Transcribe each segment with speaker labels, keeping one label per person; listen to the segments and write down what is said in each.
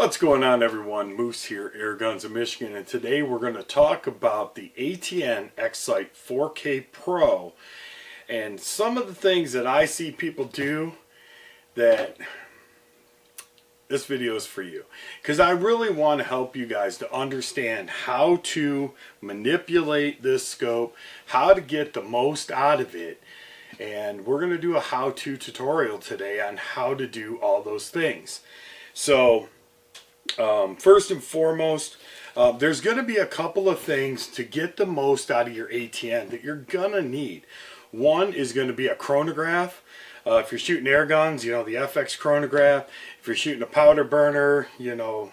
Speaker 1: What's going on, everyone? Moose here, Air Guns of Michigan, and today we're going to talk about the ATN X-Sight 4K Pro and some of the things that I see people do that this video is for you. Because I really want to help you guys to understand how to manipulate this scope, how to get the most out of it, and we're going to do a how-to tutorial today on how to do all those things. So, first and foremost, there's going to be a couple of things to get the most out of your ATN that you're going to need. One is going to be a chronograph. If you're shooting air guns, you know, the FX chronograph. If you're shooting a powder burner, you know,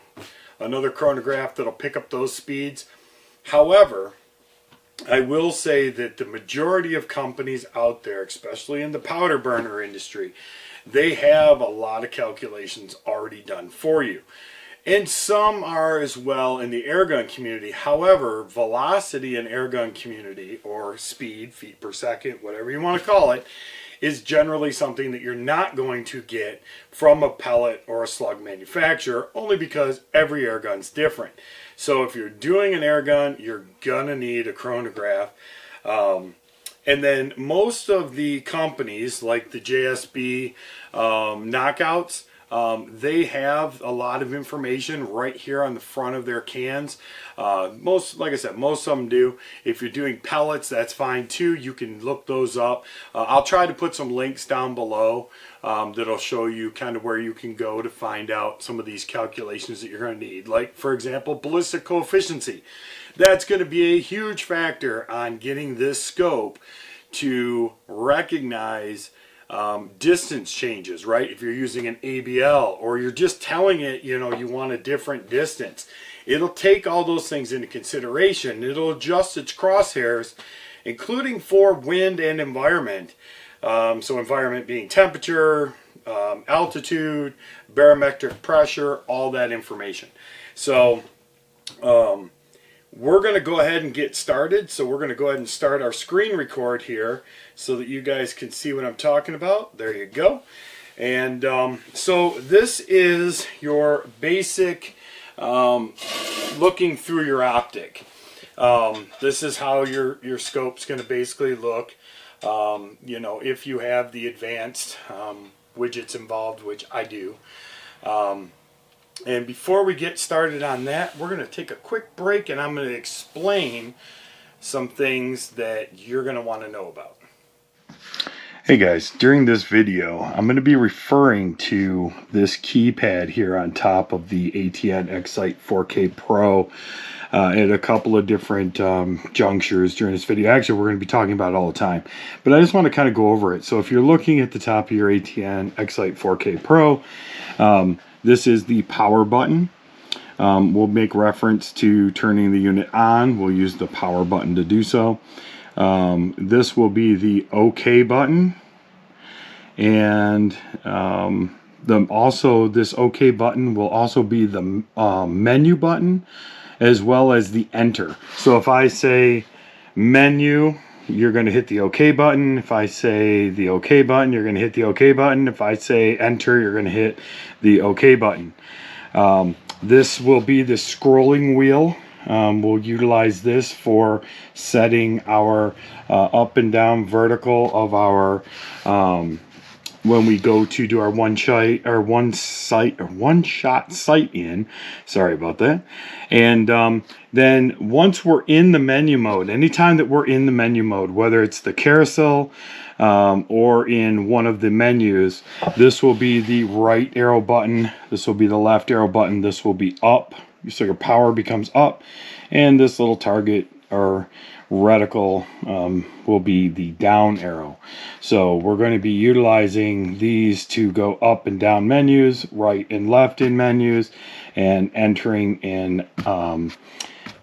Speaker 1: another chronograph that'll pick up those speeds. However, I will say that the majority of companies out there, especially in the powder burner industry, they have a lot of calculations already done for you. And some are as well in the airgun community. However, velocity in airgun community, or speed, feet per second, whatever you want to call it, is generally something that you're not going to get from a pellet or a slug manufacturer, only because every airgun's different. So if you're doing an airgun, you're gonna need a chronograph. And then most of the companies, like the JSB knockouts, they have a lot of information right here on the front of their cans. Like I said, most of them do. If you're doing pellets, that's fine too. You can look those up. I'll try to put some links down below that'll show you kind of where you can go to find out some of these calculations that you're going to need. Like, for example, ballistic coefficient. That's going to be a huge factor on getting this scope to recognize distance changes, right? If you're using an ABL or you're just telling it, you know, you want a different distance, it'll take all those things into consideration. It'll adjust its crosshairs, including for wind and environment. So environment being temperature, altitude, barometric pressure, all that information. So we're going to go ahead and get started. So we're going to go ahead and start our screen record here so that you guys can see what I'm talking about. There you go. And so this is your basic looking through your optic. This is how your scope's going to basically look. You know, if you have the advanced widgets involved, which I do. And before we get started on that, we're going to take a quick break and I'm going to explain some things that you're going to want to know about. Hey guys, during this video, I'm going to be referring to this keypad here on top of the ATN X-Sight 4K Pro at a couple of different junctures during this video. Actually, we're going to be talking about it all the time, but I just want to kind of go over it. So if you're looking at the top of your ATN X-Sight 4K Pro, this is the power button. We'll make reference to turning the unit on. We'll use the power button to do so. This will be the OK button. And also this OK button will also be the menu button, as well as the enter. So if I say menu, you're going to hit the OK button. If I say the OK button, you're going to hit the OK button. If I say enter, you're going to hit the OK button. This will be the scrolling wheel. We'll utilize this for setting our up and down vertical of our when we go to do our one shot sight in. Sorry about that. And then once we're in the menu mode, anytime that we're in the menu mode, whether it's the carousel or in one of the menus, this will be the right arrow button, this will be the left arrow button, this will be up, so your power becomes up, and this little target or reticle will be the down arrow. So we're going to be utilizing these to go up and down menus, right and left in menus, and entering in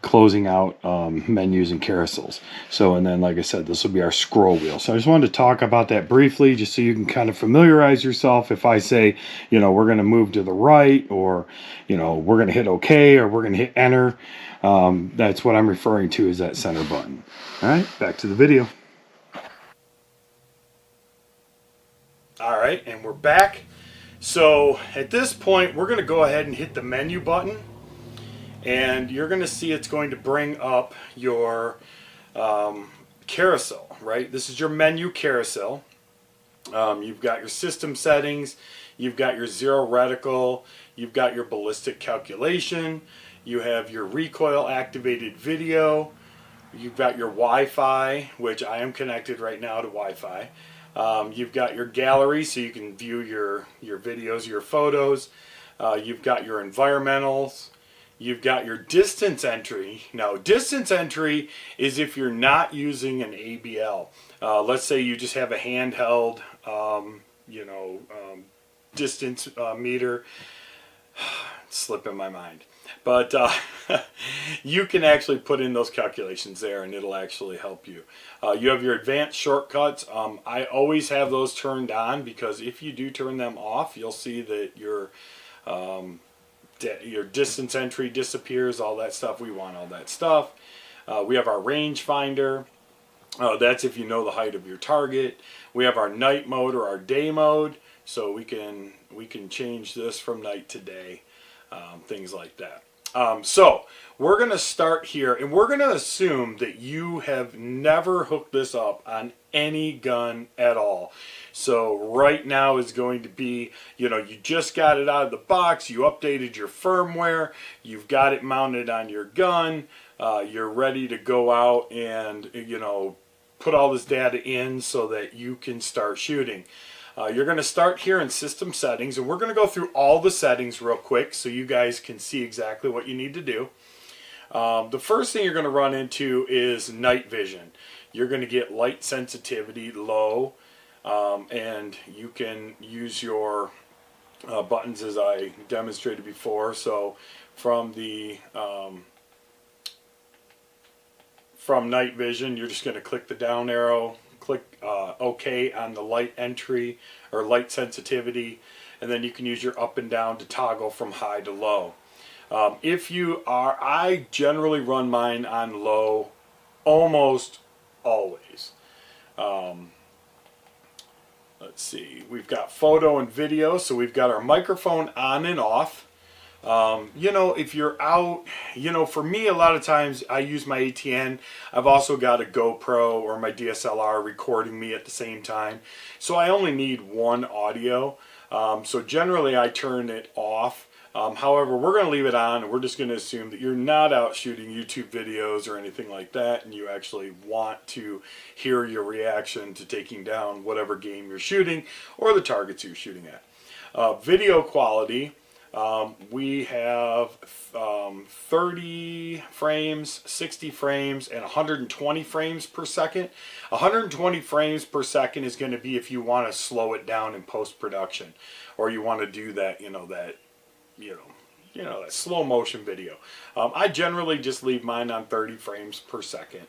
Speaker 1: closing out menus and carousels. So, and then like I said, this will be our scroll wheel. So I just wanted to talk about that briefly, just so you can kind of familiarize yourself. If I say, you know, we're going to move to the right, or, you know, we're going to hit OK, or we're going to hit enter, that's what I'm referring to as that center button. All right, back to the video. All right, and we're back. So at this point, we're going to go ahead and hit the menu button, and you're going to see it's going to bring up your carousel, right? This is your menu carousel. You've got your system settings, you've got your zero reticle, you've got your ballistic calculation, you have your recoil activated video, you've got your Wi-Fi, which I am connected right now to Wi-Fi. You've got your gallery, so you can view your videos, your photos. You've got your environmentals. You've got your distance entry. Now, distance entry is if you're not using an ABL. Let's say you just have a handheld, distance meter. It's slipping my mind. But you can actually put in those calculations there, and it'll actually help you. You have your advanced shortcuts. I always have those turned on, because if you do turn them off, you'll see that your distance entry disappears, all that stuff. We want all that stuff. We have our range finder. That's if you know the height of your target. We have our night mode or our day mode, so we can change this from night to day, things like that. So we're going to start here, and we're going to assume that you have never hooked this up on any gun at all. So right now is going to be, you just got it out of the box, you updated your firmware, you've got it mounted on your gun, you're ready to go out and, put all this data in so that you can start shooting. You're going to start here in system settings, and we're going to go through all the settings real quick so you guys can see exactly what you need to do. The first thing you're going to run into is night vision. You're going to get light sensitivity low, and you can use your buttons as I demonstrated before. So from night vision, you're just going to click the down arrow, click OK on the light entry or light sensitivity, and then you can use your up and down to toggle from high to low. I generally run mine on low almost always. Let's see, we've got photo and video, so we've got our microphone on and off. If you're out, for me, a lot of times I use my ATN. I've also got a GoPro or my DSLR recording me at the same time. So I only need one audio. So generally I turn it off. However, we're going to leave it on, and we're just going to assume that you're not out shooting YouTube videos or anything like that, and you actually want to hear your reaction to taking down whatever game you're shooting or the targets you're shooting at. Video quality. We have 30 frames, 60 frames, and 120 frames per second. 120 frames per second is going to be if you want to slow it down in post-production, or you want to do that, that slow motion video. I generally just leave mine on 30 frames per second.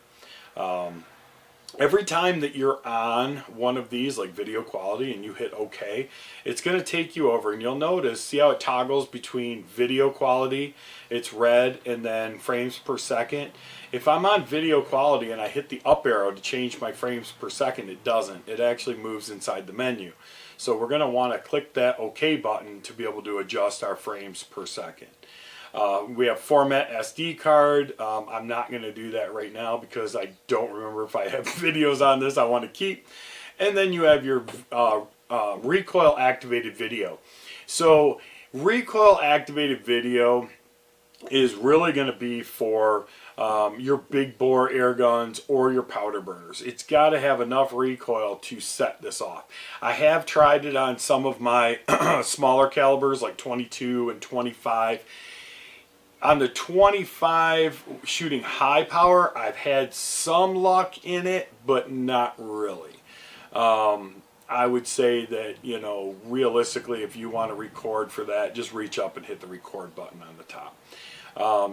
Speaker 1: Every time that you're on one of these, like video quality, and you hit OK, it's going to take you over, and you'll notice, see how it toggles between video quality, it's red, and then frames per second. If I'm on video quality and I hit the up arrow to change my frames per second, it doesn't. It actually moves inside the menu. So we're going to want to click that OK button to be able to adjust our frames per second. We have format SD card. I'm not going to do that right now because I don't remember if I have videos on this I want to keep. And then you have your recoil activated video. So recoil activated video is really going to be for your big bore air guns or your powder burners. It's got to have enough recoil to set this off. I have tried it on some of my smaller calibers like 22 and 25. On the 25 shooting high power, I've had some luck in it, but not really. I would say that, realistically, if you want to record for that, just reach up and hit the record button on the top.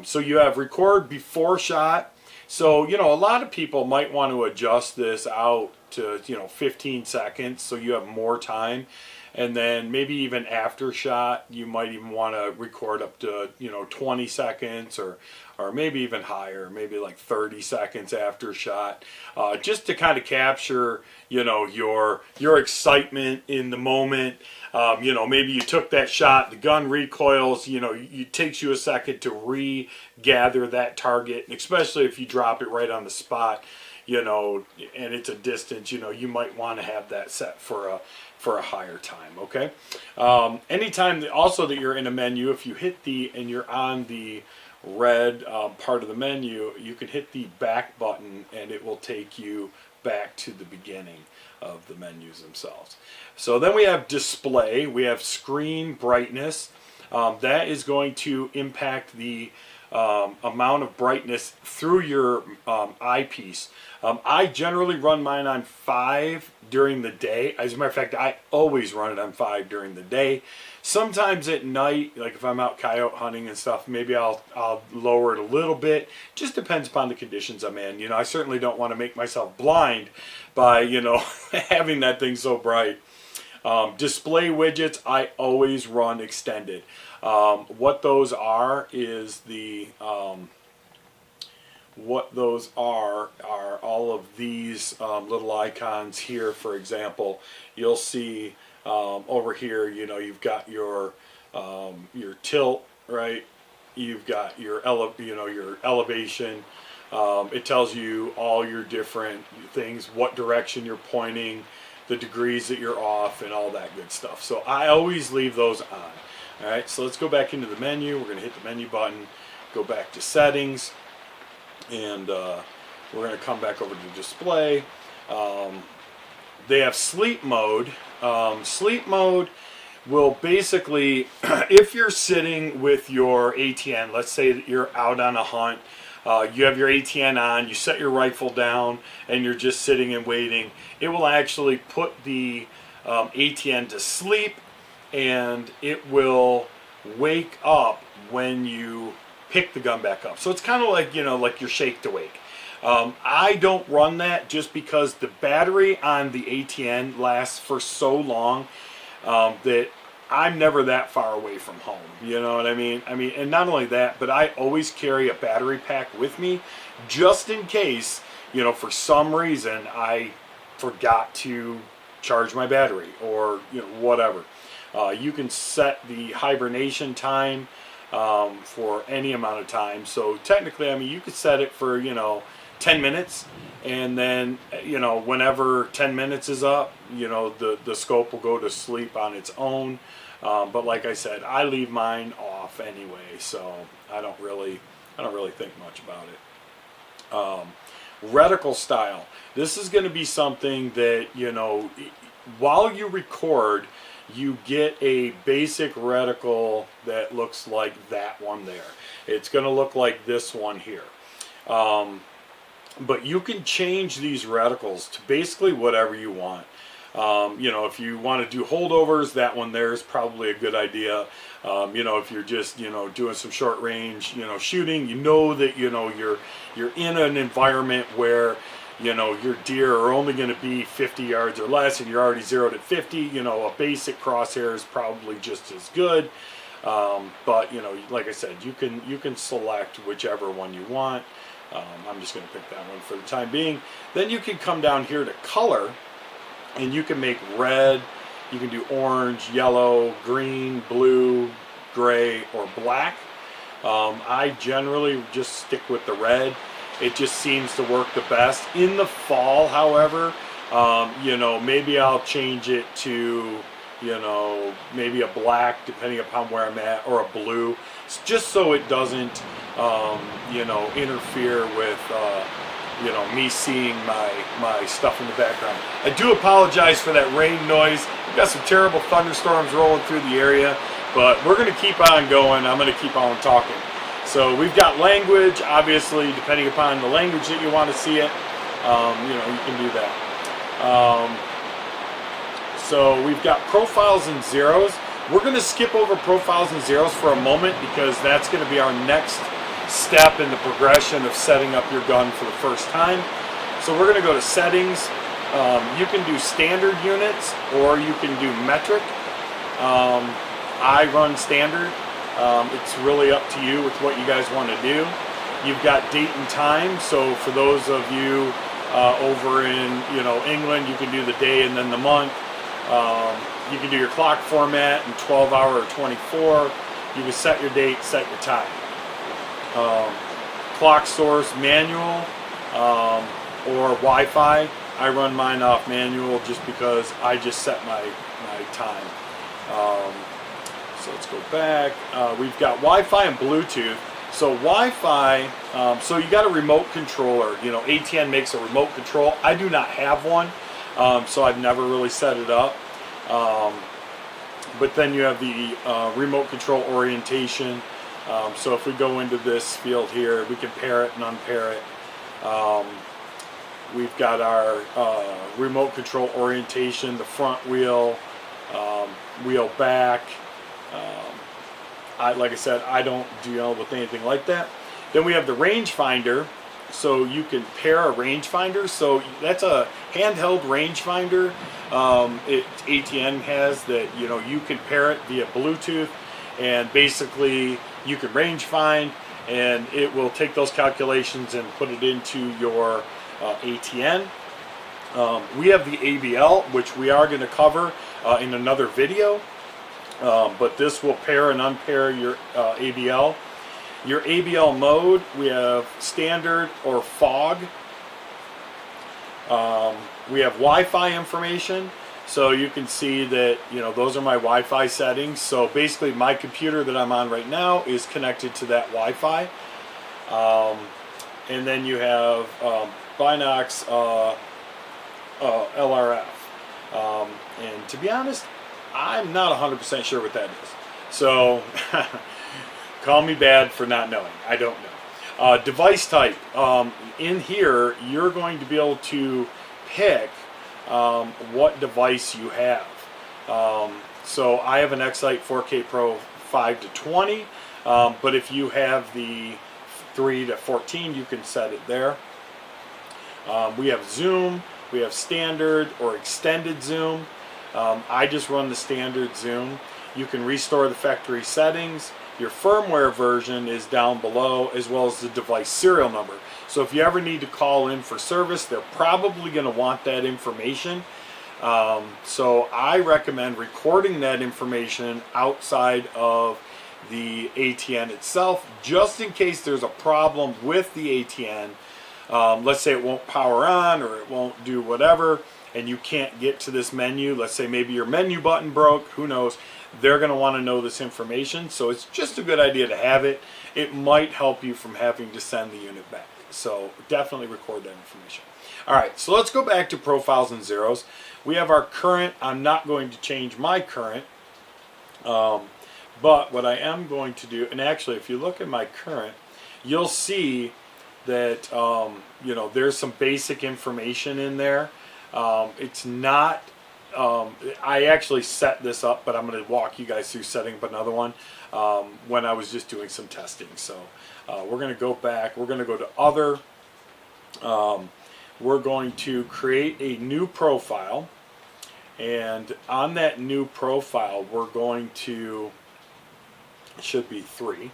Speaker 1: So you have record before shot. So, a lot of people might want to adjust this out to, 15 seconds so you have more time. And then maybe even after shot, you might even want to record up to 20 seconds or maybe even higher, maybe like 30 seconds after shot, just to kind of capture your excitement in the moment. Maybe you took that shot, the gun recoils, it takes you a second to regather that target, and especially if you drop it right on the spot, and it's a distance, you might want to have that set for a higher time. Okay. Anytime also that you're in a menu, if you hit and you're on the red part of the menu, you can hit the back button and it will take you back to the beginning of the menus themselves. So then we have display, we have screen brightness. That is going to impact the amount of brightness through your eyepiece. I generally run mine on 5 during the day. As a matter of fact, I always run it on 5 during the day. Sometimes at night, like if I'm out coyote hunting and stuff, maybe I'll lower it a little bit. Just depends upon the conditions I'm in. I certainly don't want to make myself blind by having that thing so bright. Display widgets, I always run extended. What those are is are all of these little icons here. For example, you'll see over here, you've got your tilt, right? You've got your your elevation. It tells you all your different things, what direction you're pointing, the degrees that you're off, and all that good stuff. So I always leave those on. All right, so let's go back into the menu. We're going to hit the menu button, go back to settings, and we're going to come back over to display. They have sleep mode. Sleep mode will basically, if you're sitting with your ATN, let's say that you're out on a hunt, you have your ATN on, you set your rifle down, and you're just sitting and waiting, it will actually put the ATN to sleep, and it will wake up when you pick the gun back up. So it's kind of like, like you're shake to wake. I don't run that just because the battery on the ATN lasts for so long that I'm never that far away from home. You know what I mean? And not only that, but I always carry a battery pack with me just in case, for some reason I forgot to charge my battery or, whatever. You can set the hibernation time for any amount of time. So technically, you could set it for, 10 minutes, and then, whenever 10 minutes is up, the scope will go to sleep on its own. But like I said, I leave mine off anyway, so I don't really think much about it. Reticle style. This is going to be something that, while you record, you get a basic reticle that looks like that one there. It's going to look like this one here. But you can change these reticles to basically whatever you want. If you want to do holdovers, that one there is probably a good idea. If you're just, doing some short range, shooting, that, you're in an environment where, your deer are only going to be 50 yards or less, and you're already zeroed at 50, a basic crosshair is probably just as good. But, like I said, you can select whichever one you want. I'm just going to pick that one for the time being. Then you can come down here to color, and you can make red, you can do orange, yellow, green, blue, gray, or black. I generally just stick with the red. It just seems to work the best. In the fall, however, maybe I'll change it to, maybe a black, depending upon where I'm at, or a blue, just so it doesn't, interfere with, me seeing my stuff in the background. I do apologize for that rain noise. We've got some terrible thunderstorms rolling through the area, but we're going to keep on going. I'm going to keep on talking. So we've got language, obviously, depending upon the language that you want to see it, you can do that. So we've got profiles and zeros. We're going to skip over profiles and zeros for a moment because that's going to be our next step in the progression of setting up your gun for the first time. So we're going to go to settings. You can do standard units or you can do metric. I run standard. It's really up to you with what you guys want to do. You've got date and time, so for those of you over in England, you can do the day and then the month. You can do your clock format in 12 hour or 24. You can set your date, set your time. Clock source manual or Wi-Fi. I run mine off manual just because I just set my time. So let's go back. We've got Wi-Fi and Bluetooth. So Wi-Fi, so you got a remote controller. ATN makes a remote control. I do not have one, so I've never really set it up. But then you have the remote control orientation. So if we go into this field here, we can pair it and unpair it. We've got our remote control orientation, the front wheel, wheel back. Like I said, I don't deal with anything like that. Then we have the rangefinder, so you can pair a rangefinder. So that's a handheld rangefinder. ATN has that. You can pair it via Bluetooth, and basically you can range find, and it will take those calculations and put it into your ATN. We have the ABL, which we are going to cover in another video. But this will pair and unpair your ABL. Your ABL mode, we have standard or fog. We have Wi-Fi information, so you can see that those are my Wi-Fi settings. So basically my computer that I'm on right now is connected to that Wi-Fi. And then you have Binox LRF. And to be honest, I'm not 100% sure what that is. So call me bad for not knowing. I don't know. Device type. In here, you're going to be able to pick what device you have. So I have an X-Sight 4K Pro 5 to 20. But if you have the 3 to 14, you can set it there. We have zoom. We have standard or extended zoom. I just run the standard zoom. You can restore the factory settings. Your firmware version is down below, as well as the device serial number. So if you ever need to call in for service, they're probably going to want that information. So I recommend recording that information outside of the ATN itself, just in case there's a problem with the ATN. Let's say it won't power on, or it won't do whatever, and you can't get to this menu. Let's say maybe your menu button broke, who knows. They're going to want to know this information, so it's just a good idea to have it. It might help you from having to send the unit back. So definitely record that information. Alright, so let's go back to profiles and zeros. We have our current. I'm not going to change my current, but what I am going to do, and actually if you look at my current, you'll see that there's some basic information in there. It's not I actually set this up, but I'm going to walk you guys through setting up another one when I was just doing some testing. So we're going to go back. We're going to go to other. We're going to create a new profile, and on that new profile we're going to, it should be 3,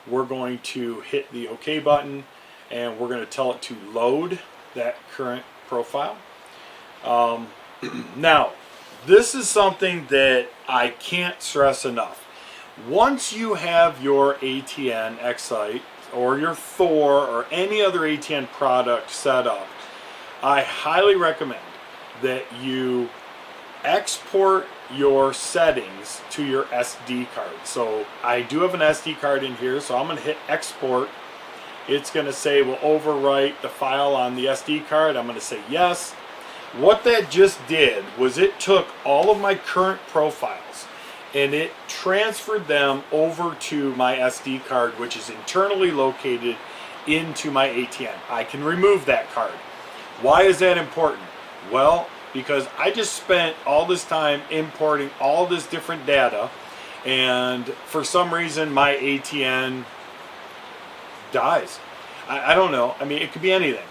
Speaker 1: we're going to hit the OK button, and we're going to tell it to load that current profile. Now, this is something that I can't stress enough. Once you have your ATN X-Sight or your Thor or any other ATN product set up, I highly recommend that you export your settings to your SD card. So I do have an SD card in here, so I'm going to hit export. It's going to say we'll overwrite the file on the SD card. I'm going to say yes. What that just did was it took all of my current profiles and it transferred them over to my SD card, which is internally located into my ATN. I can remove that card. Why is that important? Well, because I just spent all this time importing all this different data, and for some reason my ATN dies. I don't know. I mean, it could be anything.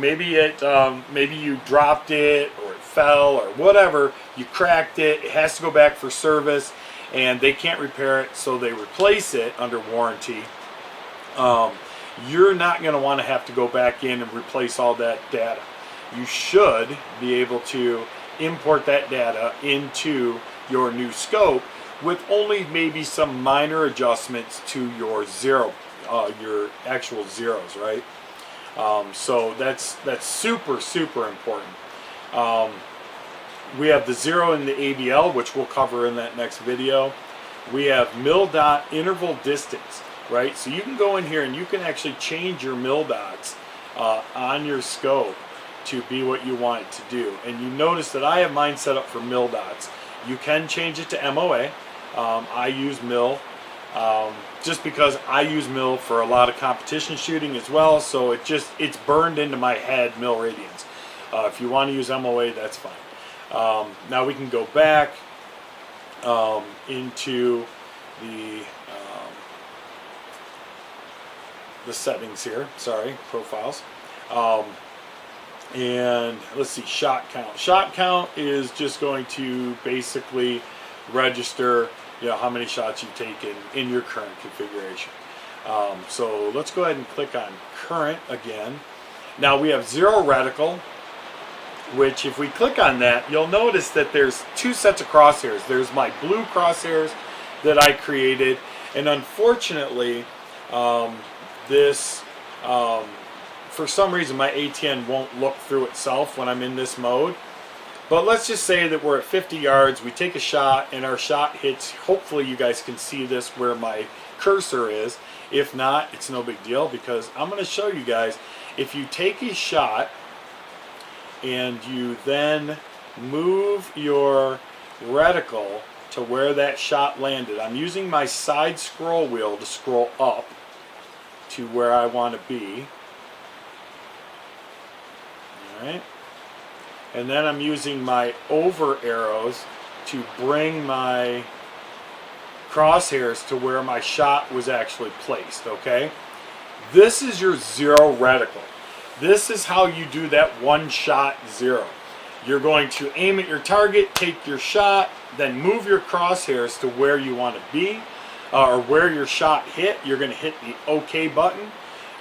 Speaker 1: Maybe you dropped it, or it fell, or whatever. You cracked it. It has to go back for service. and they can't repair it, so they replace it under warranty, you're not going to want to have to go back in and replace all that data. You should be able to import that data into your new scope with only maybe some minor adjustments to your your actual zeros, right? So that's super important. We have the zero in the ABL, which we'll cover in that next video. We have mil dot interval distance, right? So you can go in here and you can actually change your mil dots on your scope to be what you want it to do. And you notice that I have mine set up for mil dots. You can change it to MOA. I use mil just because I use mil for a lot of competition shooting as well, so it's burned into my head, mil radians. If you want to use MOA, that's fine. Now we can go back into the settings here, sorry, profiles. And let's see, shot count. Shot count is just going to basically register, you know, how many shots you've taken in your current configuration. So let's go ahead and click on current again. Now we have zero reticle, which if we click on that, you'll notice that there's two sets of crosshairs. There's my blue crosshairs that I created, and unfortunately for some reason my ATN won't look through itself when I'm in this mode. But let's just say that we're at 50 yards, we take a shot, and our shot hits, hopefully you guys can see this where my cursor is. If not, it's no big deal, because I'm going to show you guys, if you take a shot and you then move your reticle to where that shot landed. I'm using my side scroll wheel to scroll up to where I want to be. Alright. And then I'm using my over arrows to bring my crosshairs to where my shot was actually placed, okay? This is your zero reticle. This is how you do that one shot zero. You're going to aim at your target, take your shot, then move your crosshairs to where you want to be, or where your shot hit. You're going to hit the OK button.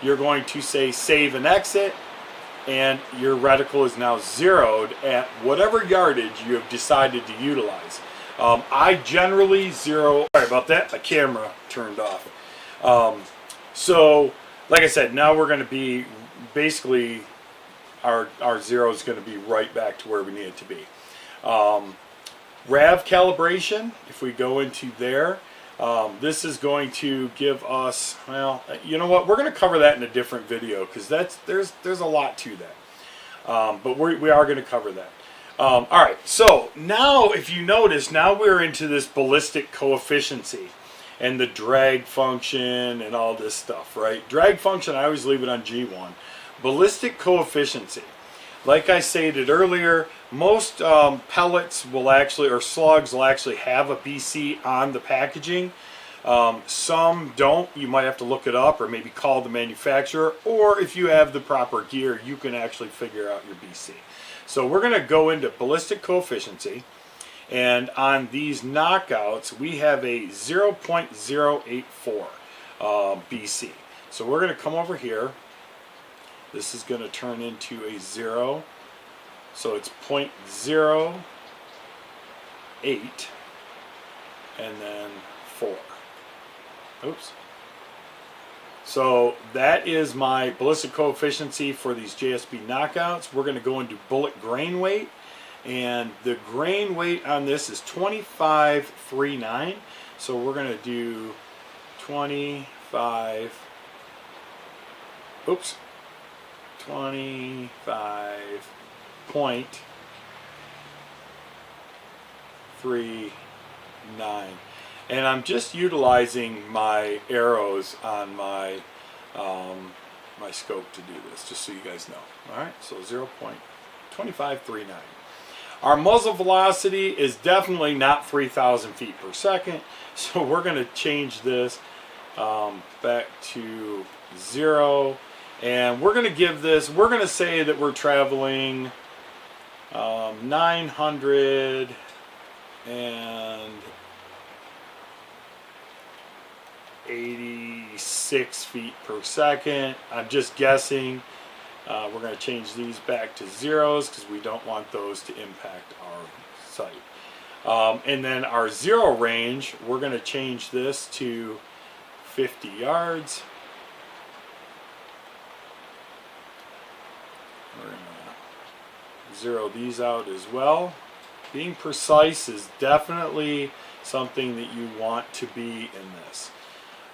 Speaker 1: You're going to say save and exit, and your reticle is now zeroed at whatever yardage you have decided to utilize. I generally zero, sorry about that, my camera turned off. So like I said, now we're going to be basically our zero is going to be right back to where we need it to be. RAV calibration, if we go into there, this is going to give us, well, you know what, we're going to cover that in a different video, because there's a lot to that. But we are going to cover that. Alright, so now if you notice, now we're into this ballistic coefficiency and the drag function and all this stuff, right? Drag function, I always leave it on G1. Ballistic coefficiency. Like I stated earlier, most pellets will actually, or slugs will actually have a BC on the packaging. Some don't. You might have to look it up or maybe call the manufacturer, or if you have the proper gear, you can actually figure out your BC. So we're going to go into ballistic coefficiency, and on these knockouts we have a 0.084 BC. So we're going to come over here. This is going to turn into a 0, so it's 0.08 and then 4. Oops. So that is my ballistic coefficiency for these JSB knockouts. We're going to go into bullet grain weight, and the grain weight on this is 2539. So we're going to do 25. Oops. 25.39, and I'm just utilizing my arrows on my my scope to do this, just so you guys know. Alright, so 0.2539. Our muzzle velocity is definitely not 3,000 feet per second, so we're going to change this back to 0. And we're going to give this, we're going to say that we're traveling 900 and 86 feet per second. I'm just guessing. We're going to change these back to zeros because we don't want those to impact our sight. And then our zero range, we're going to change this to 50 yards. We're going to zero these out as well. Being precise is definitely something that you want to be in this.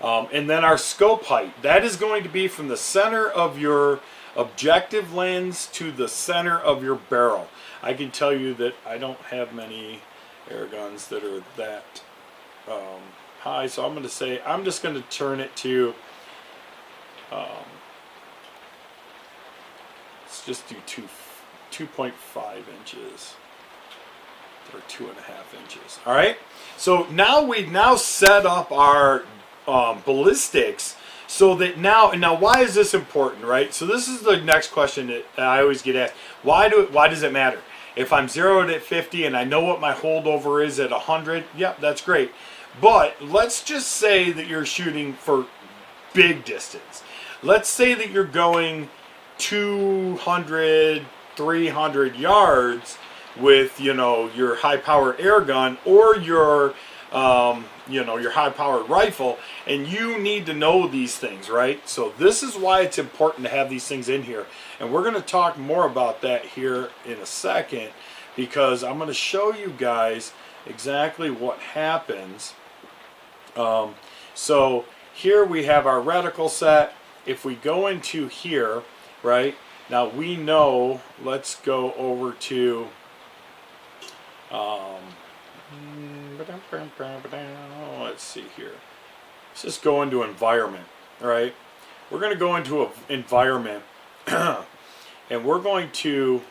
Speaker 1: And then our scope height, that is going to be from the center of your objective lens to the center of your barrel. I can tell you that I don't have many air guns that are that high, so I'm going to say I'm just going to turn it to let's just do 2.5 inches or 2.5 inches. All right, so now we've set up our ballistics so that now why is this important, right? So this is the next question that I always get asked. Why does it matter? If I'm zeroed at 50 and I know what my holdover is at 100, yep, that's great. But let's just say that you're shooting for big distance. Let's say that you're going 200, 300 yards with, you know, your high-powered air gun or your your high-powered rifle, and you need to know these things, right? So this is why it's important to have these things in here, and we're going to talk more about that here in a second, because I'm going to show you guys exactly what happens. So here we have our reticle set. If we go into here, right, now we know, let's go over to let's see here. Let's just go into environment, right? We're going to go into an environment and we're going to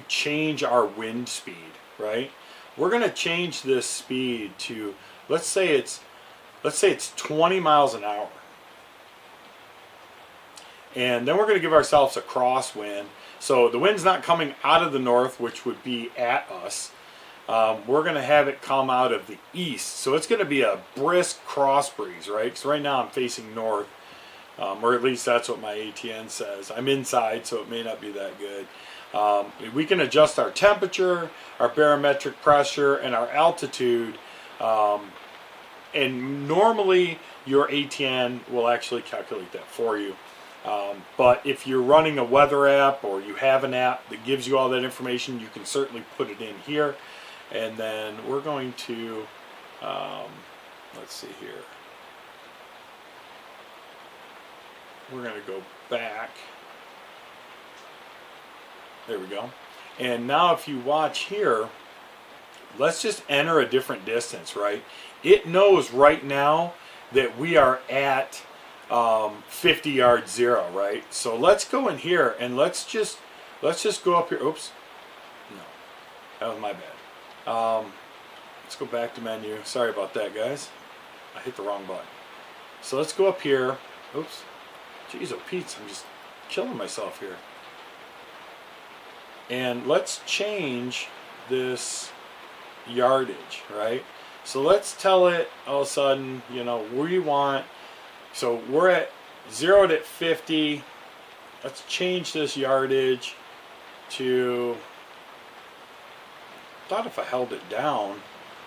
Speaker 1: change our wind speed, right? We're going to change this speed to, let's say it's 20 miles an hour. And then we're going to give ourselves a crosswind. So the wind's not coming out of the north, which would be at us. We're going to have it come out of the east. So it's going to be a brisk cross breeze, right? Because right now I'm facing north, or at least that's what my ATN says. I'm inside, so it may not be that good. We can adjust our temperature, our barometric pressure, and our altitude. And normally your ATN will actually calculate that for you. But if you're running a weather app or you have an app that gives you all that information, you can certainly put it in here. And then we're going to, let's see here. We're going to go back. There we go. And now if you watch here, let's just enter a different distance, right? It knows right now that we are at 50 yards zero, right? So let's go in here and let's just go up here. Oops, no, that was my bad. Let's go back to menu. Sorry about that, guys. I hit the wrong button. So let's go up here. Oops, jeez, oh Pete, I'm just killing myself here. And let's change this yardage, right? So let's tell it all of a sudden, you know, we want. So we're at zeroed at 50. Let's change this yardage to, I thought if I held it down,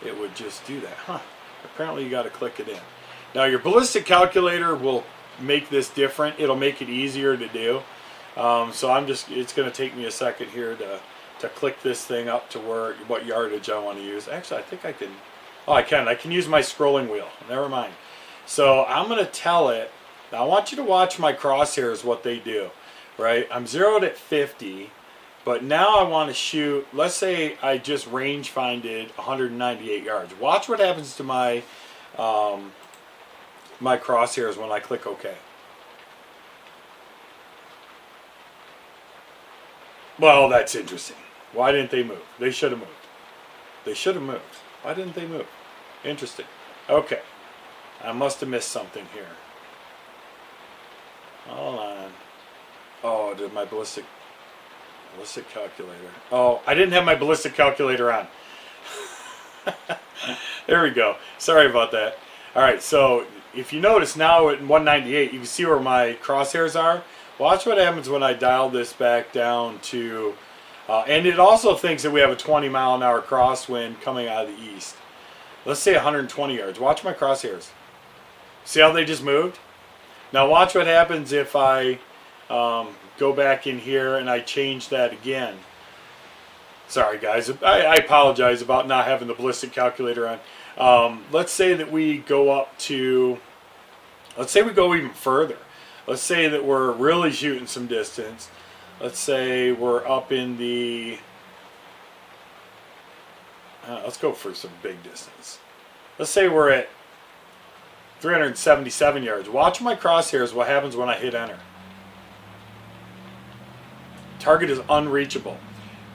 Speaker 1: it would just do that. Huh. Apparently you got to click it in. Now your ballistic calculator will make this different. It'll make it easier to do. So it's going to take me a second here to click this thing up to what yardage I want to use. Actually, I think I can. Oh, I can use my scrolling wheel. Never mind. So I'm going to tell it, now I want you to watch my crosshairs, what they do, right? I'm zeroed at 50, but now I want to shoot, let's say I just range finded 198 yards. Watch what happens to my my crosshairs when I click OK. Well, that's interesting. Why didn't they move? They should have moved. They should have moved. Why didn't they move? Interesting. Okay. I must have missed something here. Hold on. Oh, did my ballistic calculator. Oh, I didn't have my ballistic calculator on. There we go. Sorry about that. All right, so if you notice now at 198, you can see where my crosshairs are. Watch what happens when I dial this back down to, and it also thinks that we have a 20-mile-an-hour crosswind coming out of the east. Let's say 120 yards. Watch my crosshairs. See how they just moved? Now watch what happens if I go back in here and I change that again. Sorry guys, I apologize about not having the ballistic calculator on. Let's say that we go up to, let's say we go even further. Let's say that we're really shooting some distance. Let's say we're up in the, let's go for some big distance. Let's say we're at 377 yards. Watch my crosshairs, what happens when I hit enter. Target is unreachable.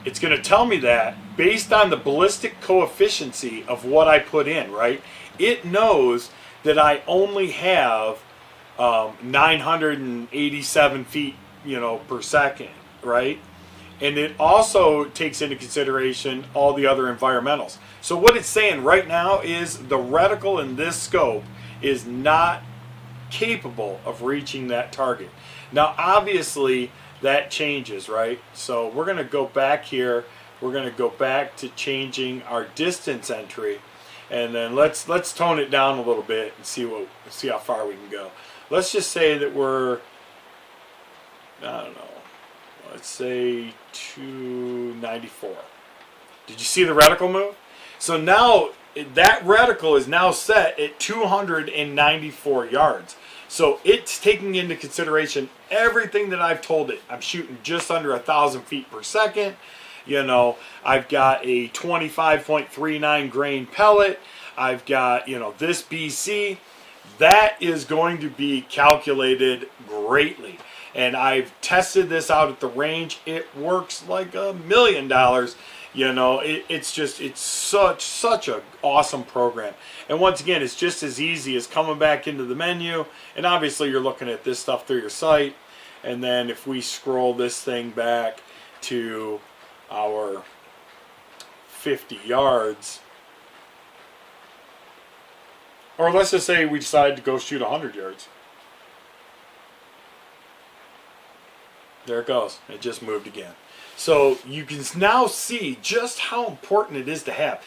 Speaker 1: It's going to tell me that based on the ballistic coefficient of what I put in, right? It knows that I only have 987 feet, per second, right? And it also takes into consideration all the other environmentals. So what it's saying right now is the reticle in this scope is not capable of reaching that target. Now, obviously, that changes, right? So we're going to go back here. We're going to go back to changing our distance entry, and then let's tone it down a little bit and see how far we can go. Let's just say that we're, I don't know, let's say 294. Did you see the reticle move? So now that reticle is now set at 294 yards. So it's taking into consideration everything that I've told it. I'm shooting just under 1,000 feet per second. I've got a 25.39 grain pellet. I've got, this BC. That is going to be calculated greatly. And I've tested this out at the range. It works like $1 million. It's such an awesome program. And once again, it's just as easy as coming back into the menu. And obviously you're looking at this stuff through your sight. And then if we scroll this thing back to our 50 yards, or let's just say we decide to go shoot 100 yards. There it goes. It just moved again. So you can now see just how important it is to have.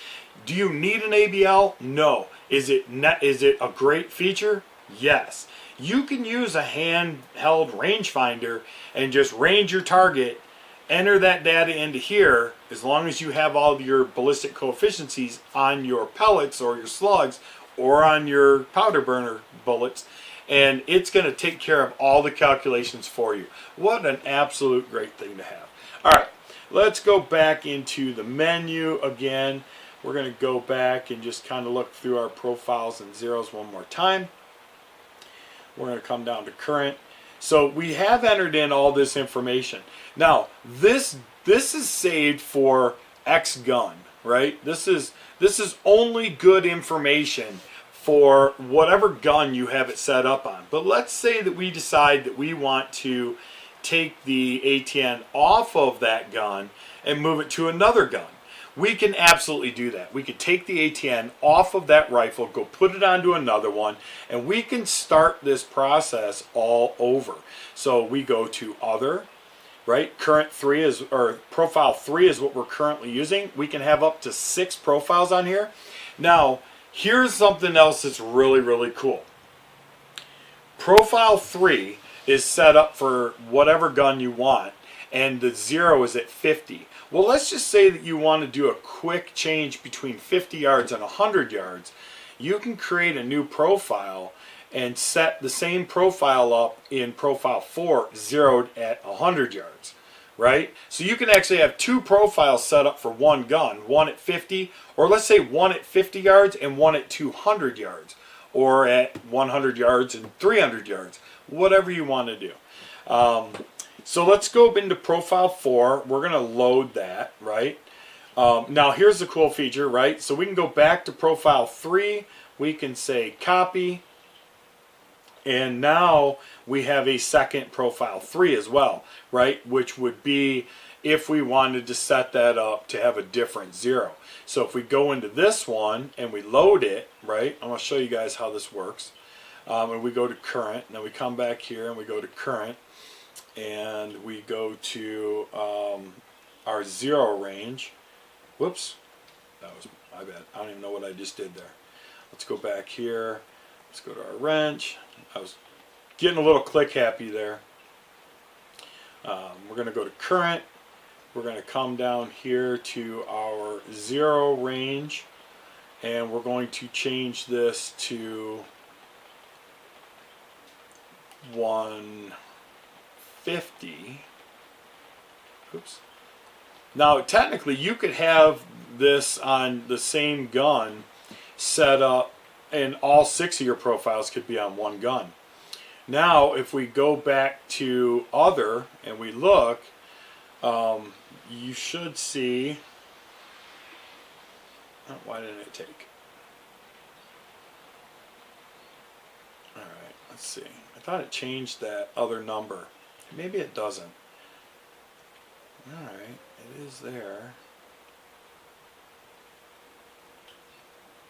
Speaker 1: Do you need an ABL? No. Is it a great feature? Yes. You can use a handheld rangefinder and just range your target, enter that data into here, as long as you have all of your ballistic coefficients on your pellets or your slugs or on your powder burner bullets, and it's going to take care of all the calculations for you. What an absolute great thing to have. All right, let's go back into the menu again. We're going to go back and just kind of look through our profiles and zeros one more time. We're going to come down to current. So we have entered in all this information. Now, this is saved for X gun, right? This is only good information for whatever gun you have it set up on. But let's say that we decide that we want to take the ATN off of that gun and move it to another gun. We can absolutely do that. We could take the ATN off of that rifle, go put it onto another one, and we can start this process all over. So we go to other, right? Current 3 is, or profile 3 is what we're currently using. We can have up to 6 profiles on here. Now, here's something else that's really, really cool. Profile 3 is set up for whatever gun you want, and the 0 is at 50. Well, let's just say that you want to do a quick change between 50 yards and 100 yards. You can create a new profile and set the same profile up in profile 4, zeroed at 100 yards, right? So you can actually have 2 profiles set up for one gun, one at 50, or let's say one at 50 yards and one at 200 yards, or at 100 yards and 300 yards, whatever you want to do. So let's go into profile 4. We're going to load that, right? Now here's the cool feature, right? So we can go back to profile 3. We can say copy. And now we have a second profile 3 as well, right? Which would be if we wanted to set that up to have a different zero. So if we go into this one and we load it, right, I'm going to show you guys how this works. And we go to current, and then we come back here and we go to current, and we go to our zero range. Whoops, that was my bad. I don't even know what I just did there. Let's go back here. Let's go to our wrench. I was getting a little click happy there. We're going to go to current. We're going to come down here to our zero range, and we're going to change this to 150. Oops. Now technically you could have this on the same gun set up, and all 6 of your profiles could be on one gun. Now if we go back to other and we look, you should see, oh, why didn't it take? Alright, let's see. I thought it changed that other number. Maybe it doesn't. Alright, it is there.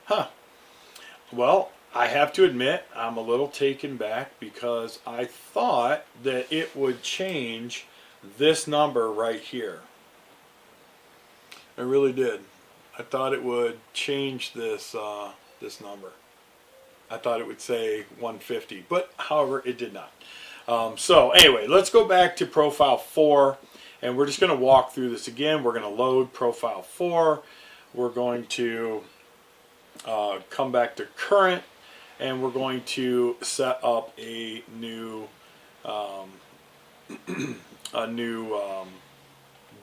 Speaker 1: Huh. Well, I have to admit, I'm a little taken back because I thought that it would change this number right here. I really did. I thought it would change this this number. I thought it would say 150, but however, it did not. So anyway, let's go back to profile 4, and we're just going to walk through this again. We're going to load profile 4. We're going to come back to current, and we're going to set up a new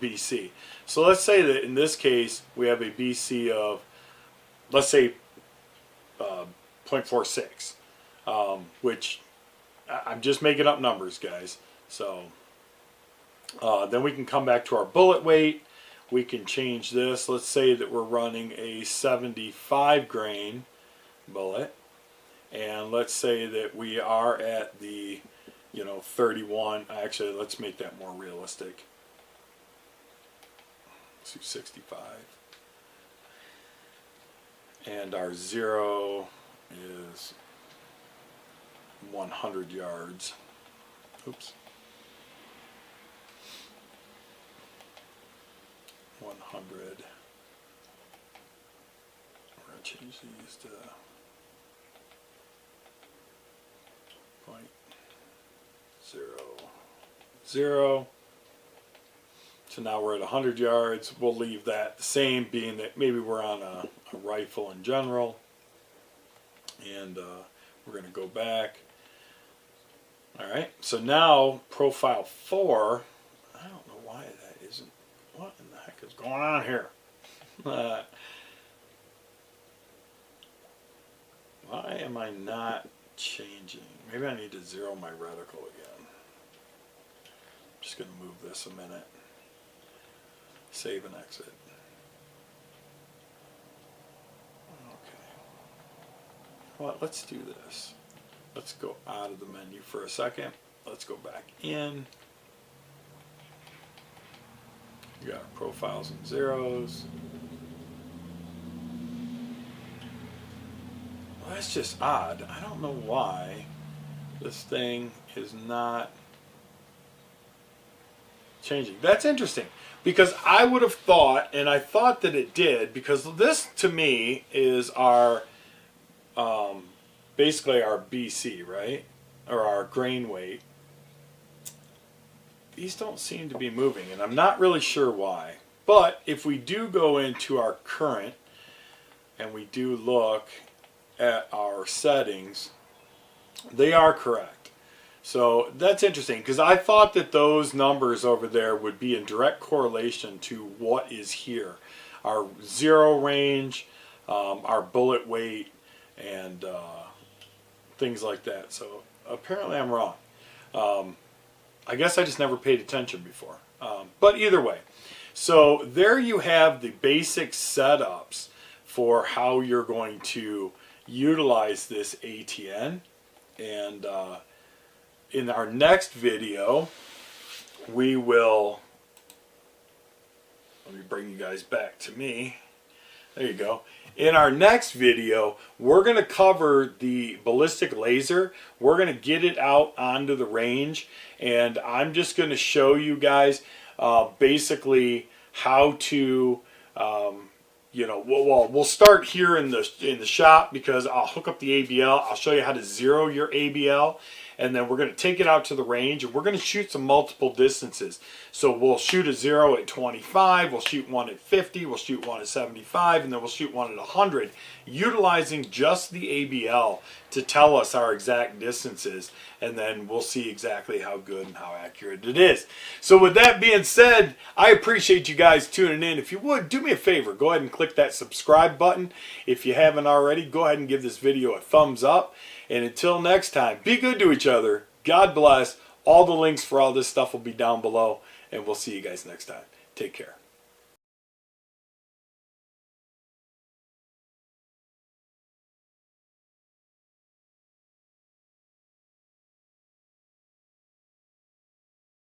Speaker 1: BC. So let's say that in this case we have a BC of, let's say 0.46, which I'm just making up numbers, guys. So then we can come back to our bullet weight. We can change this. Let's say that we're running a 75 grain bullet, and let's say that we are at the 31. Actually, let's make that more realistic. Let's do 65. And our zero is 100 yards. Oops. 100. We're going to change these to 0.00. So now we're at 100 yards. We'll leave that the same, being that maybe we're on a rifle in general. And we're going to go back. Alright, so now profile 4, I don't know why that isn't, what in the heck is going on here? Why am I not changing? Maybe I need to zero my reticle again. I'm just going to move this a minute. Save and exit. Okay. Well, let's do this. Let's go out of the menu for a second. Let's go back in. We got our profiles and zeros. Well, that's just odd. I don't know why this thing is not changing. That's interesting, because I would have thought, and I thought that it did, because this to me is our basically our BC, right? Or our grain weight. These don't seem to be moving, and I'm not really sure why. But if we do go into our current and we do look at our settings, they are correct. So that's interesting, because I thought that those numbers over there would be in direct correlation to what is here. Our zero range, our bullet weight, and things like that. So apparently I'm wrong. I guess I just never paid attention before. But either way, so there you have the basic setups for how you're going to utilize this ATN. And in our next video, we will Let me bring you guys back to me. There you go. In our next video, we're going to cover the ballistic laser. We're going to get it out onto the range, and I'm just going to show you guys basically how to, we'll start here in the shop, because I'll hook up the ABL. I'll show you how to zero your ABL, and then we're going to take it out to the range, and we're going to shoot some multiple distances. So we'll shoot a 0 at 25, we'll shoot one at 50, we'll shoot one at 75, and then we'll shoot one at 100, utilizing just the ABL to tell us our exact distances, and then we'll see exactly how good and how accurate it is. So with that being said, I appreciate you guys tuning in. If you would, do me a favor, go ahead and click that subscribe button. If you haven't already, go ahead and give this video a thumbs up. And until next time, be good to each other. God bless. All the links for all this stuff will be down below. And we'll see you guys next time. Take care.